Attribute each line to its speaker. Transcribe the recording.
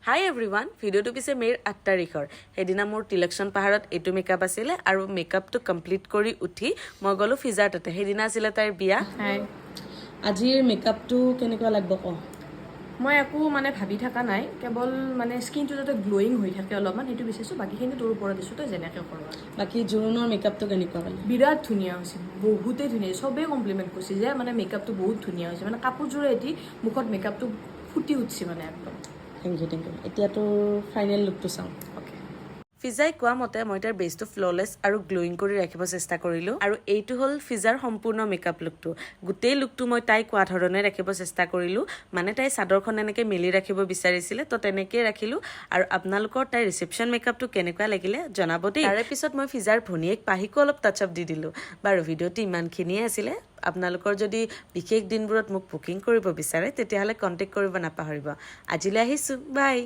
Speaker 1: হাই everyone ভিডিঅ'টো পিছে মে'ৰ 8 তাৰিখৰ সেইদিনা মোৰ তিলকচন পাহাৰত এইটো মেকআপ আছিলে আৰু মেকআপটো কমপ্লিট কৰি উঠি মই গ'লো ফিজাৰ তাতে সেইদিনা আছিলে তাইৰ বিয়া
Speaker 2: হাই
Speaker 3: আজিৰ মেকআপটো কেনেকুৱা লাগিব ক
Speaker 2: মই একো মানে ভাবি থকা নাই কেৱল মানে স্কিনটো যাতে গ্লোয়িং হৈ থাকে অলপমান সেইটো বিচাৰিছোঁ বাকীখিনি তোৰ ওপৰত দিছোঁ তই যেনেকৈ কৰ
Speaker 3: বাকী জোৰোণৰ মেকআপটো কেনেকুৱা পালি
Speaker 2: বিৰাট ধুনীয়া হৈছে বহুতেই ধুনীয়া চবেই কমপ্লিমেণ্ট কৰিছে যে মানে মেকআপটো বহুত ধুনীয়া হৈছে মানে কাপোৰযোৰে এটি মুখত মেকআপটো ফুটি উঠিছে মানে একদম
Speaker 3: থেংক ইউ এতিয়া তোৰ ফাইনেল লুকটো চাওঁ
Speaker 2: অ'কে
Speaker 1: ফিজাই কোৱা মতে মই তাৰ বেচটো ফ্ললেছ আৰু গ্লোয়িং কৰি ৰাখিব চেষ্টা কৰিলোঁ আৰু এইটো হ'ল ফিজাৰ সম্পূৰ্ণ মেকআপ লুকটো গোটেই লুকটো মই তাই কোৱা ধৰণে ৰাখিব চেষ্টা কৰিলোঁ মানে তাই চাদৰখন এনেকৈ মেলি ৰাখিব বিচাৰিছিলে তো তেনেকৈ ৰাখিলোঁ আৰু আপোনালোকৰ তাইৰ ৰিচেপশ্যন মেকআপটো কেনেকুৱা লাগিলে জনাব দেই তাৰে পিছত মই ফিজাৰ ভনীয়েক পাহিকো অলপ টাচ আপ দি দিলোঁ বাৰু ভিডিঅ'টো ইমানখিনিয়ে আছিলে আপোনালোকৰ যদি বিশেষ দিনবোৰত মোক বুকিং কৰিব বিচাৰে তেতিয়াহ'লে কণ্টেক্ট কৰিব নাপাহৰিব আজিলৈ আহিছোঁ বাই